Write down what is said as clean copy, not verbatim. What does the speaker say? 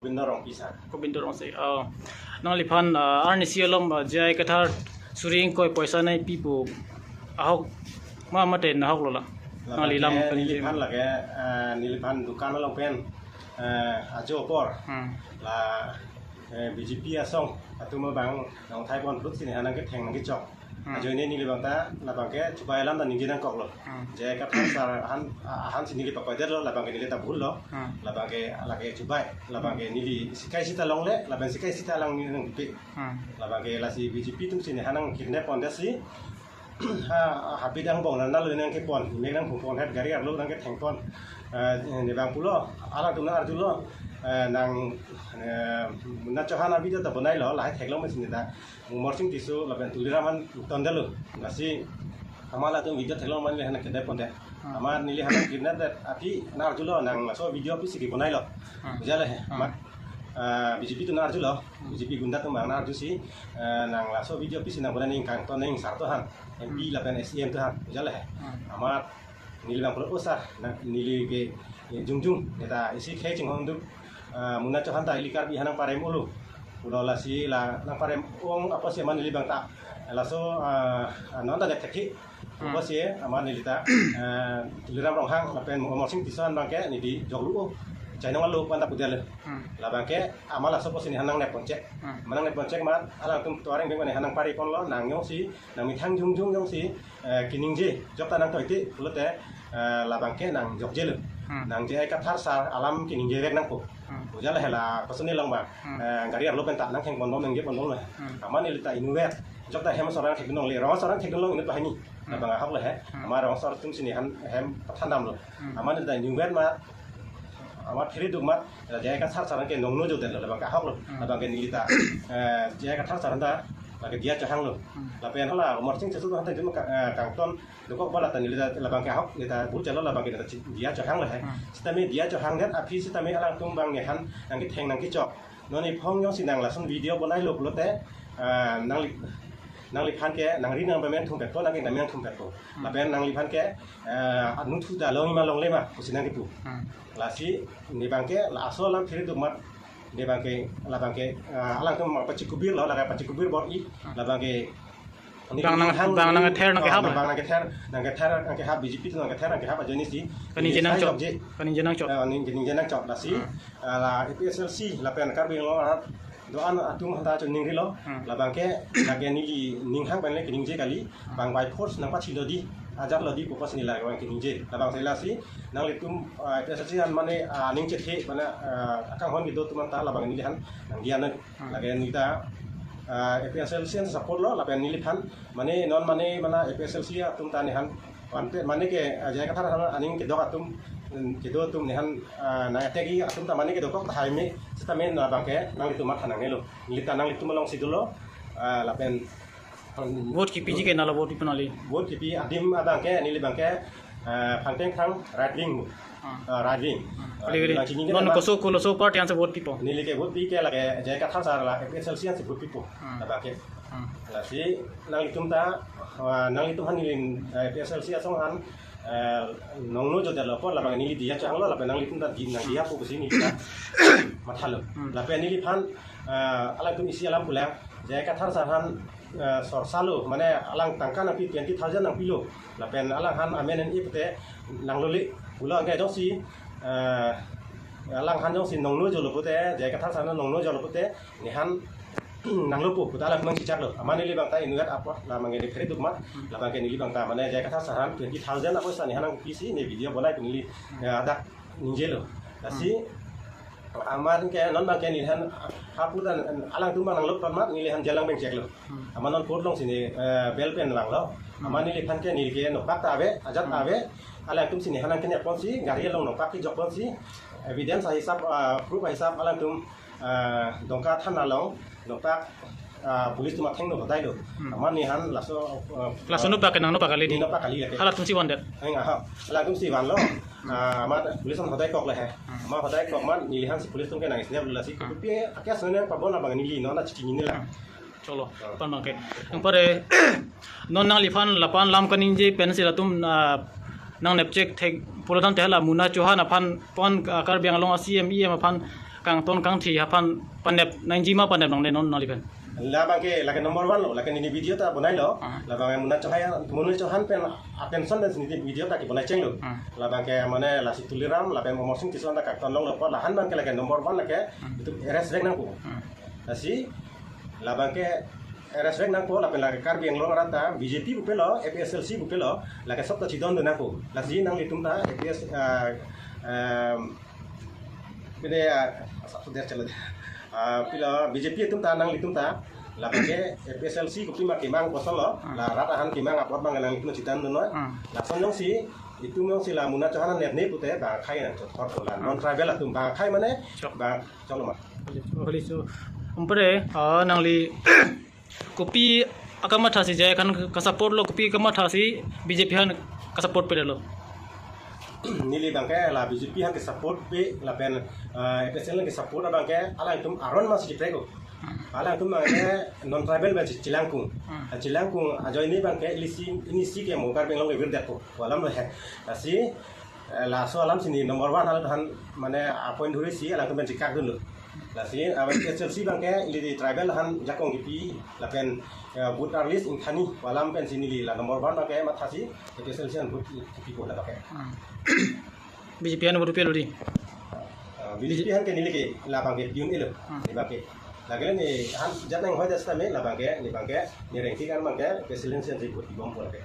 Bindorong pisah. Ko bindorong se nang lipan arni sialom jai kathar suring koi poisa nai pipu ahok ma mate na hok lola nang lilam Nilipan lagi nilipan dukan long pen ajo por la BJP asong atau mau bang nang Thai pon plus ini anak kita nang kita ajo ini nilibang ta la bangke coba elam dan ninjinan kok lo jai kathar han sini lipat kau lo la bangke nilita bul lo la bangke lagi coba la bangke nili sikai sita long le la bang sikai sita lang nang pi la bangke la si BJP tu sini hanang kidnap pon dasi happy dang bong nanda lo nang ke pon me nang pon hat gari arlo nang ke thang pon ni bang pulo ala tu na arjulo nang na chahana video ta banai lo lai thek lo ma sin ta morching tisu la ben tuliraman tondelo nasi amala tu video thek lo man le hana ke dai pon de amar nili hana kidnap dat ati na arjulo nang so video pi sigi banai lo bujale amar BJP tu na arjulo BJP gunda tu mang na arju si nang laso video pi sinang banai ning kang ton ning sarto han MP la pen SEM tu han bujale amar nili bang pulo usah nili ke jungjung eta isi khe ching hong du muna chohan ta ilikar bi hanang parem ulu udah lah si lah nang parem uang apa sih man nili bang ta laso non ta dek kaki apa sih aman nili ta tuliram rong hang lapen mau sing tisan bang ke ni di joglu cai nang lu pan ta pudel lah bang ke amal laso pos ini hanang nepon cek manang nepon cek mat alang tum tuareng beng hanang pari pon lo nang nyong si nang mi thang jungjung nyong si kining je jok ta nang toy ti pulut lah bang ke nang jok je lu nang je kathar sar alam kining je nang po Ujala hela pasuni lang ba gari arlo ben tak nang kheng bondom nang ge bondom la amani lita inuet jok ta hem sorang thek nong le rawa sorang thek nong ini bahani na banga hak le he amar rawa sor tum sini han hem pathan dam lo amani lita inuet ma amar phiri duk ma jai ka sar sarang ke nong no jo den lo banga hak lo na banga ni lita jai ka thar sarang da lagi dia cahang lo lapen hala morcing sesu han ta kang ton dukok bala tan lita la banga hak lita bu jalo la banga dia cahang le he sitame dia cahang dan api sitame alang tum bang ne han nang ki theng nang ki chok noni phong yong sinang la sun video bonai lo lo te nang li phan ke nang ri nang ba men thum pek to nang nang men thum pek to la ben nang li phan ke anu thu da long ma long le ma kusinang ki tu la si ni bang ke la aso lam phiri duk mat ni bang ke la bang ke alang tum pacikubir lo la pacikubir bor i la bang ke bang nang ther nang ke hab bang nang ke ther nang ke hab BJP tu nang ke ther nang ke hab aja ni si kanin jenang chok ning jenang chok la si la EPSLC la pen kar bing lo doan atum hata chon ning ri lo la bang ke lage ni ning hang ban le kining je kali bang by force nang pa chi lo di ajar lo di ko pas ni la bang kining je la bang sela si nang litum EPSLC han mane ning che the bana akang hon gitu tuman ta la bang ni han nang dia na lage ni ta EPSLC support lo la ben ni lipan mane non mane mana EPSLC atum ta ni han pante mane ke jai kathar aning ke dok atum ke do tum ni han na tegi atum ta mane ke dok ta hai me sita men na bang ke nang litum mat hanang lo ni ta nang litum long sidulo la ben vote ki piji ke nala vote pi panali vote ki pi adim abang ke ni li bang ke phanteng khang right wing non ko so party an se vote pipo ni li ke vote pi ke la ke jai kathar sar la EPSLC an se vote pipo la bang ke la si nang litum ta nang litum han ni EPSLC asong han nong no jo da la por la bang ni li dia chang lo la nang litum ta din nang dia po sini ta mathalo la pe ni li phan ala tum isi alam pulang jai kathar sar han sor salu mane alang tangka na pi 20,000 nang pilo la pen alang han amen en ipte nang loli pula ngai dong si alang han dong si nong no jo lo pute jai kathar sar nong no jo lo pute ni han nang lupu puta la mang cicak lo amane li bang ta inuat apa la mangai de kredit mat la bang ke ni li bang ta mane jai kathar sar han 20,000 apa sa ni hanang pisi ni video bolai pengili ada ninje lo si aman ke non bang ke ni han haputan alang tu mang lok mat ni han jalang beng cek lo aman non port long sini bel pen lang lo aman ni phan ke ni ke no pak ta be ajat ta be alang tum sini hanang ke ne pon si gari long no pak ki jok pon si evidence hisap proof hisap alang tum dongka than na long no pak pulis tu mat theng no dai lo aman ni han laso no pak nang no pak kali di no pak kali le hala tum si wan det nga ha alang tum si wan lo ma pulis on hodai kok le he ma hodai kok man ni han si pulis tum ke nang isnya la si pi akia sone pa bon abang ni li no na chi ni la cholo pan bang ke ang pare non nang lifan lapan lam kaning je pencil atum nang nepchek thek polodan tehla muna chohan aphan pon kar biang long CME aphan kang ton kang thi hapan pandep nanjima pandep nong non nolipen la bangke la ke nomor 1 lo la ke ni video ta bonai lo la bangke munat chohan pen attention dan ni video ta ki bonai cheng lo la bangke mane la situliram la pen mosing ti sonda ka ton long lo la han bangke la ke nomor 1 la ke itu rs rek nang ko asi la bangke rs rek nang ko la pen la ke kar biang lo rata BJP bu pelo APSLC bu pelo la ke sop ta chidon nang ko la si nang litum ta APS bede asap der chalo pila BJP tum ta nang litum ta la bangke APSLC ko pima kimang kosong lo la rata han kimang apot bang nang litum chitan no la sonjong si itu mong sila muna chohanan net ne pute ba khai na thor ko la non travel atum ba khai mane ba cholo ma holi so umpre nangli kopi akama thasi jay kan ka support lo kopi kama thasi BJP han ka support pe lo nili bangke la BJP han ke support pe la pen APSL ke support bangke ala itum aron mas di preko ala itum bangke non travel ba cilangkung ajo ini bangke ini si ke mo kar beng lo ke virdat ko walam lo he asi la so alam sini nomor 1 ala han mane appoint dhuri si ala tum ben cikak dulu la si APSLC bangke ili travel han jakong gipi la pen but arlis in khani walam pen sini li la nomor 1 bangke mathasi APSLC han but gipi ko la bangke BJP an berupiah lo di BJP han ke nili ke la bangke piun elo ni bangke lagi ni han jatang hoy desta me la bangke ni bangke ni rengki kan bangke APSLC han ribut di bom pol ke